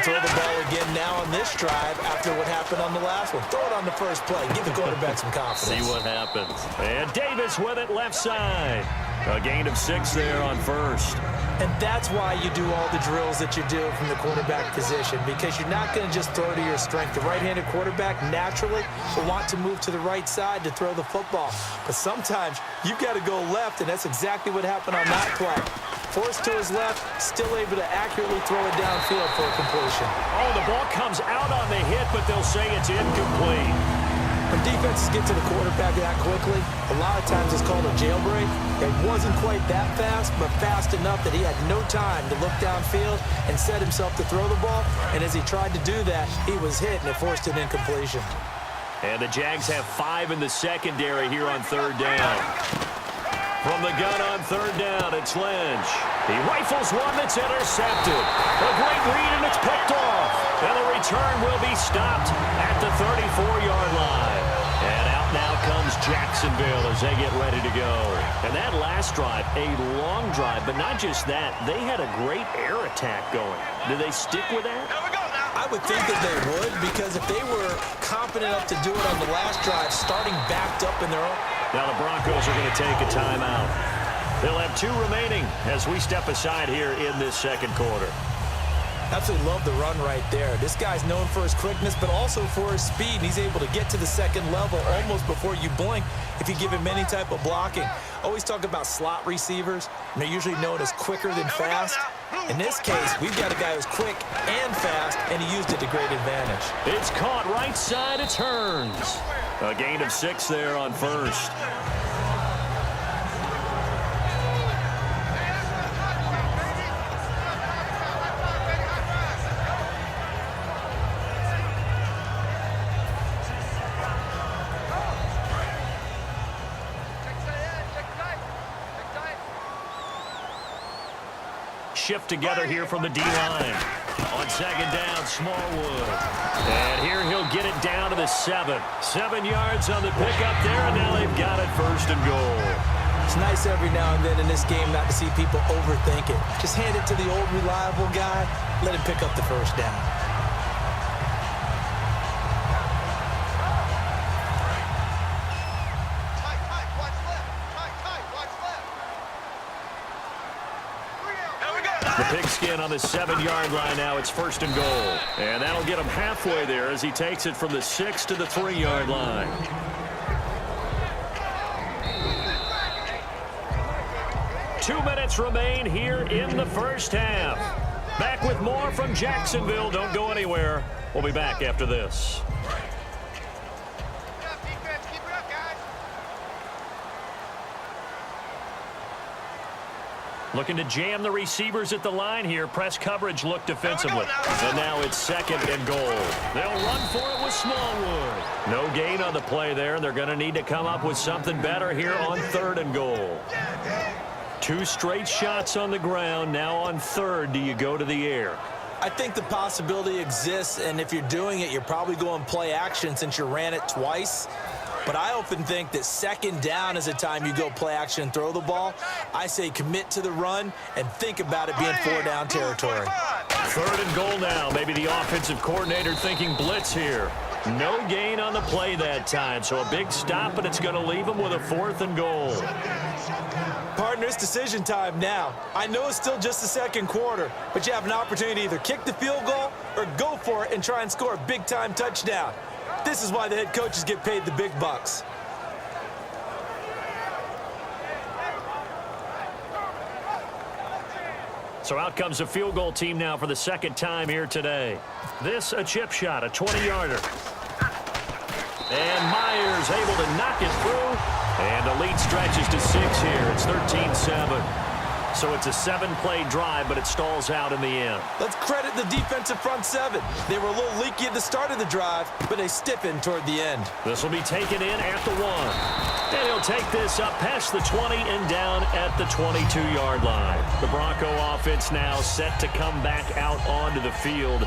and throw the ball again now on this drive after what happened on the last one. Throw it on the first play. Give the quarterback some confidence. See what happens. And Davis with it left side. A gain of 6 there on first. And that's why you do all the drills that you do from the quarterback position, because you're not going to just throw to your strength. The right-handed quarterback naturally will want to move to the right side to throw the football. But sometimes you've got to go left, and that's exactly what happened on that play. Forced to his left, still able to accurately throw it downfield for a completion. Oh, the ball comes out on the hit, but they'll say it's incomplete. When defenses get to the quarterback that quickly, a lot of times it's called a jailbreak. It wasn't quite that fast, but fast enough that he had no time to look downfield and set himself to throw the ball. And as he tried to do that, he was hit, and it forced an incompletion. And the Jags have 5 in the secondary here on third down. From the gun on third down, it's Lynch. He rifles one that's intercepted. A great read, and it's picked off. And the return will be stopped at the 34-yard line. And out now comes Jacksonville as they get ready to go. And that last drive, a long drive, but not just that. They had a great air attack going. Do they stick with that? I would think that they would, because if they were confident enough to do it on the last drive, starting backed up in their own. Now the Broncos are going to take a timeout. They'll have 2 remaining as we step aside here in this second quarter. Absolutely love the run right there. This guy's known for his quickness, but also for his speed. And he's able to get to the second level almost before you blink if you give him any type of blocking. Always talk about slot receivers, and they're usually known as quicker than fast. In this case, we've got a guy who's quick and fast, and he used it to great advantage. It's caught right side. It turns. A gain of 6 there on first. Shift together here from the D-line. On second down, Smallwood. And here he'll get it down to the 7. 7 yards on the pickup there, and now they've got it first and goal. It's nice every now and then in this game not to see people overthink it. Just hand it to the old reliable guy, let him pick up the first down. The pigskin on the 7-yard line now. It's first and goal. And that'll get him halfway there as he takes it from the 6 to the 3-yard line. Two minutes remain here in the first half. Back with more from Jacksonville. Don't go anywhere. We'll be back after this. Looking to jam the receivers at the line here. Press coverage look defensively. And now it's second and goal. They'll run for it with Smallwood. No gain on the play there, and they're going to need to come up with something better here on third and goal. 2 straight shots on the ground. Now on third, do you go to the air? I think the possibility exists, and if you're doing it, you're probably going play action since you ran it twice. But I often think that second down is a time you go play action and throw the ball. I say commit to the run and think about it being 4-down territory. Third and goal now. Maybe the offensive coordinator thinking blitz here. No gain on the play that time, so a big stop, and it's going to leave him with a 4th and goal. Partner, it's decision time now. I know it's still just the second quarter, but you have an opportunity to either kick the field goal or go for it and try and score a big-time touchdown. This is why the head coaches get paid the big bucks. So out comes the field goal team now for the second time here today. This a chip shot, a 20-yarder. And Myers able to knock it through. And the lead stretches to 6 here. It's 13-7. So it's a 7-play drive, but it stalls out in the end. Let's credit the defensive front 7. They were a little leaky at the start of the drive, but they stiffened toward the end. This will be taken in at the 1. And he'll take this up past the 20 and down at the 22-yard line. The Bronco offense now set to come back out onto the field.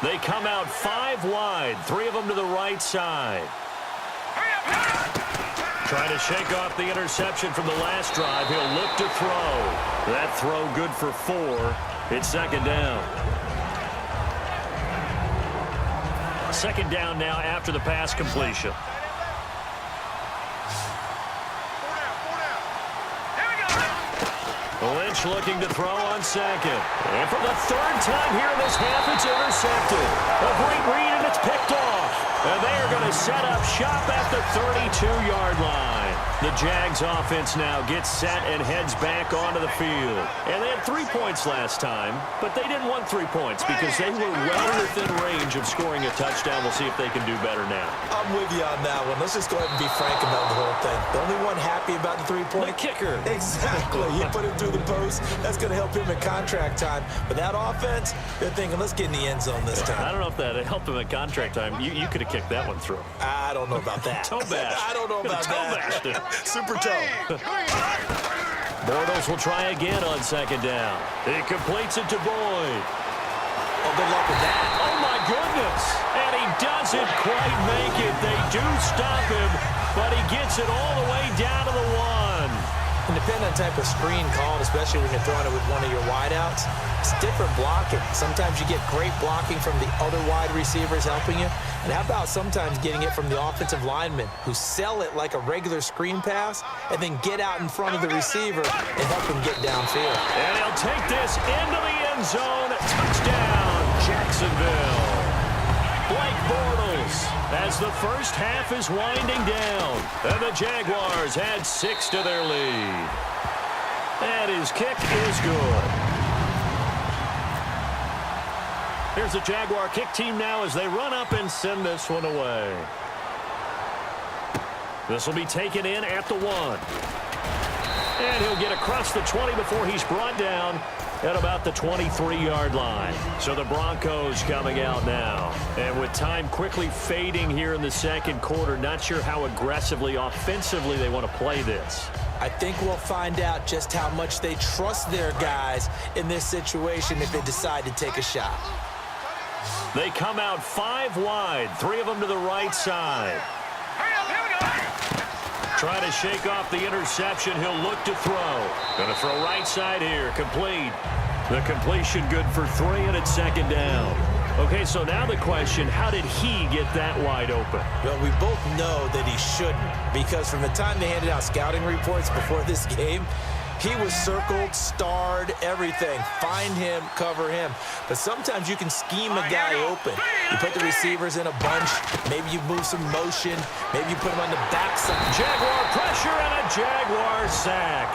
They come out 5 wide, 3 of them to the right side. Trying to shake off the interception from the last drive. He'll look to throw. That throw good for 4. It's second down. Second down now after the pass completion. Lynch looking to throw on second. And for the 3rd time here in this half, it's intercepted. A great read, and it's picked off. And they are going to set up shop at the 32-yard line. The Jags offense now gets set and heads back onto the field. And they had 3 points last time, but they didn't want 3 points because they were well within range of scoring a touchdown. We'll see if they can do better now. I'm with you on that one. Let's just go ahead and be frank about the whole thing. The only one happy about the 3-point? The kicker. Exactly. You put him through the post. That's going to help him at contract time. But that offense, they're thinking, let's get in the end zone this time. I don't know if that helped him at contract time. You could have kicked that one through. I don't know about that. Toe bash. I don't know about that. Super toe. Bortles will try again on second down. He completes it to Boyd. Oh, good luck with that. Oh, my goodness. And he doesn't quite make it. They do stop him, but he gets it all the way down to the 1. And depending on the type of screen called, especially when you're throwing it with one of your wideouts, it's different blocking. Sometimes you get great blocking from the other wide receivers helping you. And how about sometimes getting it from the offensive linemen who sell it like a regular screen pass and then get out in front of the receiver and help him get downfield. And he'll take this into the end zone. Touchdown, Jacksonville. Blake Bortles as the first half is winding down. And the Jaguars add 6 to their lead. And his kick is good. Here's the Jaguar kick team now as they run up and send this one away. This will be taken in at the 1. And he'll get across the 20 before he's brought down at about the 23-yard line. So the Broncos coming out now. And with time quickly fading here in the second quarter, not sure how aggressively, offensively they want to play this. I think we'll find out just how much they trust their guys in this situation if they decide to take a shot. They come out 5 wide, 3 of them to the right side. Trying to shake off the interception. He'll look to throw. Going to throw right side here. Complete. The completion good for 3, and it's second down. Okay, so now the question, how did he get that wide open? Well, we both know that he shouldn't, because from the time they handed out scouting reports before this game, he was circled, starred, everything. Find him, cover him. But sometimes you can scheme a guy open. You put the receivers in a bunch. Maybe you move some motion. Maybe you put him on the backside. Jaguar pressure and a Jaguar sack.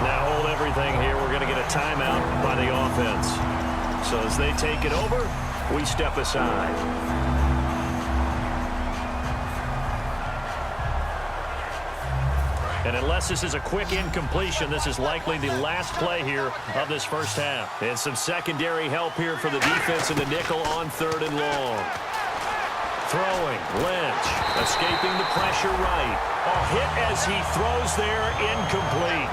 Now hold everything here. We're going to get a timeout by the offense. So as they take it over, we step aside. And unless this is a quick incompletion, this is likely the last play here of this first half. And some secondary help here for the defense in the nickel on 3rd and long. Throwing, Lynch, escaping the pressure right. A hit as he throws there, incomplete.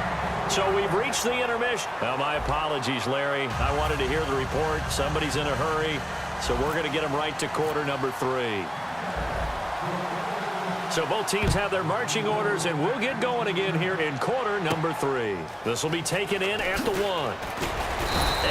So we've reached the intermission. Now, my apologies, Larry. I wanted to hear the report. Somebody's in a hurry, so we're going to get him right to quarter number 3. So both teams have their marching orders, and we'll get going again here in quarter number 3. This will be taken in at the 1.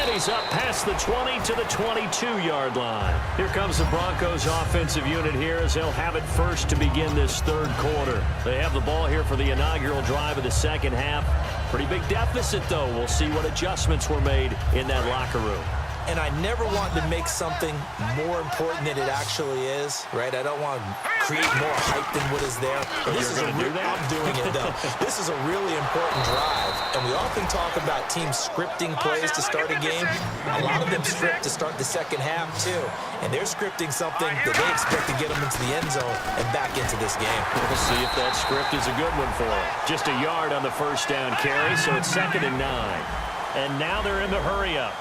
And he's up past the 20 to the 22-yard line. Here comes the Broncos offensive unit here as they'll have it first to begin this 3rd quarter. They have the ball here for the inaugural drive of the second half. Pretty big deficit, though. We'll see what adjustments were made in that locker room. And I never want to make something more important than it actually is, right? I don't want to create more hype than what is there. This is I'm doing it, though. This is a really important drive. And we often talk about teams scripting plays to start a game. A lot of them script to start the second half, too. And they're scripting something that they expect to get them into the end zone and back into this game. We'll see if that script is a good one for them. Just a yard on the first down carry, so it's 2nd and 9. And now they're in the hurry-up.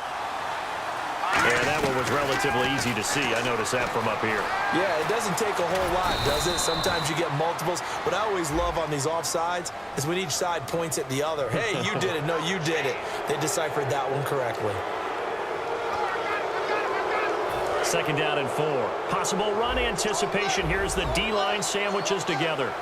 Yeah, that one was relatively easy to see. I noticed that from up here. Yeah, it doesn't take a whole lot, does it? Sometimes you get multiples. What I always love on these offsides is when each side points at the other. Hey, you did it. No, you did it. They deciphered that one correctly. second down and 4. Possible run anticipation. Here's the D-line sandwiches together.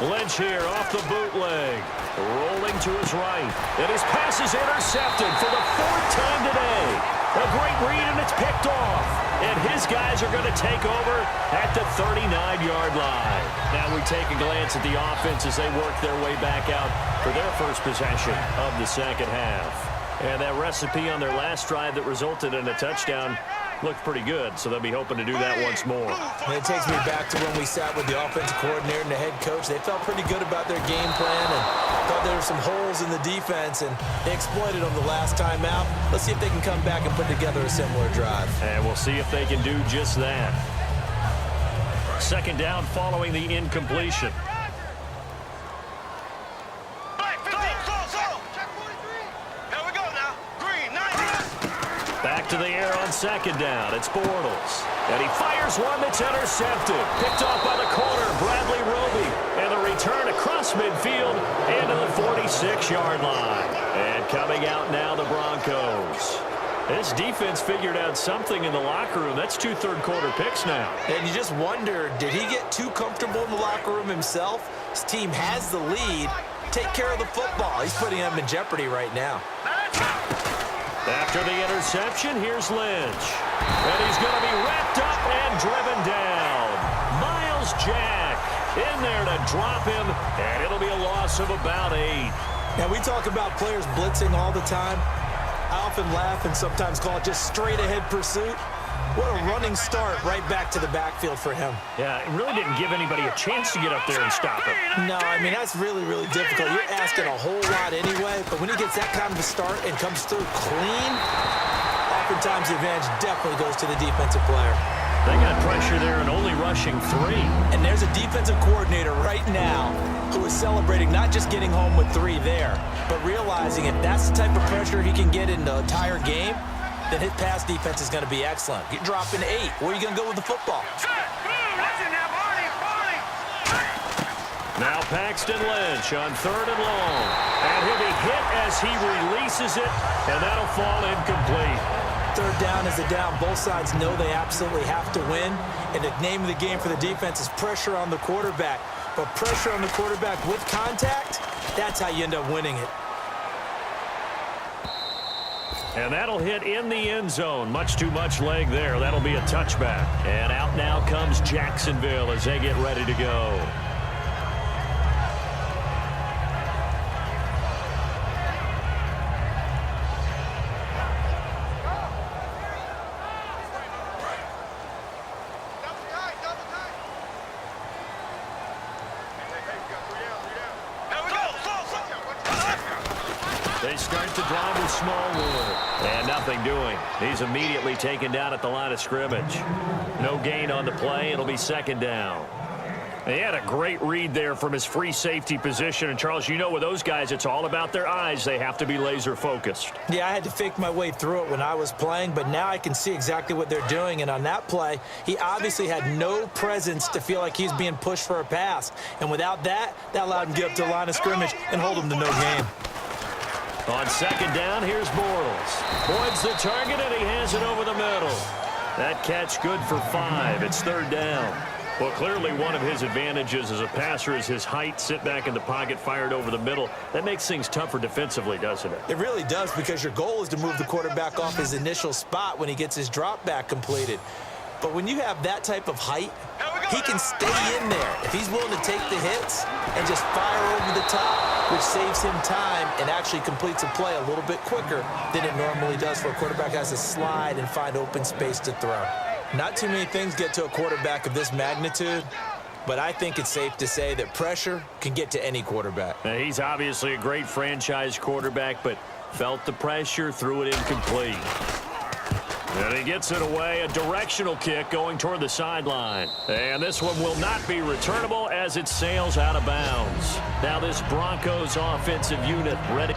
Lynch here off the bootleg. Rolling to his right. And his pass is intercepted for the 4th time today. A great read, and it's picked off. And his guys are going to take over at the 39-yard line. Now we take a glance at the offense as they work their way back out for their first possession of the second half. And that recipe on their last drive that resulted in a touchdown looked pretty good, so they'll be hoping to do that once more. And it takes me back to when we sat with the offensive coordinator and the head coach. They felt pretty good about their game plan and thought there were some holes in the defense, and they exploited them the last time out. Let's see if they can come back and put together a similar drive. And we'll see if they can do just that. Second down following the incompletion. Back to the air on second down. It's Bortles. And he fires one that's intercepted. Picked off by the corner, Bradley Roby. And the return across midfield into the 46-yard line. And coming out now, the Broncos. This defense figured out something in the locker room. That's 2 third-quarter picks now. And you just wonder, did he get too comfortable in the locker room himself? His team has the lead. Take care of the football. He's putting them in jeopardy right now. After the interception, here's Lynch. And he's going to be wrapped up and driven down. Miles Jack in there to drop him, and it'll be a loss of about 8. Now, we talk about players blitzing all the time. I often laugh and sometimes call it just straight-ahead pursuit. What a running start right back to the backfield for him. Yeah, it really didn't give anybody a chance to get up there and stop him. No, I mean, that's really, really difficult. You're asking a whole lot anyway, but when he gets that kind of a start and comes through clean, oftentimes the advantage definitely goes to the defensive player. They got pressure there and only rushing 3. And there's a defensive coordinator right now who is celebrating not just getting home with 3 there, but realizing if that's the type of pressure he can get in the entire game, then his pass defense is going to be excellent. You're dropping 8. Where are you going to go with the football? Now Paxton Lynch on 3rd and long. And he'll be hit as he releases it, and that'll fall incomplete. 3rd down is a down. Both sides know they absolutely have to win. And the name of the game for the defense is pressure on the quarterback. But pressure on the quarterback with contact, that's how you end up winning it. And that'll hit in the end zone. Much too much leg there. That'll be a touchback. And out now comes Jacksonville as they get ready to go. They start the drive with Smallwood. And nothing doing. He's immediately taken down at the line of scrimmage. No gain on the play. It'll be second down. He had a great read there from his free safety position. And, Charles, you know with those guys, it's all about their eyes. They have to be laser focused. Yeah, I had to fake my way through it when I was playing, but now I can see exactly what they're doing. And on that play, he obviously had no presence to feel like he's being pushed for a pass. And without that, that allowed him to get up to the line of scrimmage and hold him to no gain. On second down, here's Bortles. Points the target, and he has it over the middle. That catch good for 5. It's 3rd down. Well, clearly one of his advantages as a passer is his height. Sit back in the pocket, fired over the middle. That makes things tougher defensively, doesn't it? It really does, because your goal is to move the quarterback off his initial spot when he gets his drop back completed. But when you have that type of height, he can stay in there. If he's willing to take the hits and just fire over the top, which saves him time and actually completes a play a little bit quicker than it normally does for a quarterback has to slide and find open space to throw. Not too many things get to a quarterback of this magnitude, but I think it's safe to say that pressure can get to any quarterback. Now, he's obviously a great franchise quarterback, but felt the pressure, threw it incomplete. And he gets it away, a directional kick going toward the sideline. And this one will not be returnable as it sails out of bounds. Now this Broncos offensive unit ready.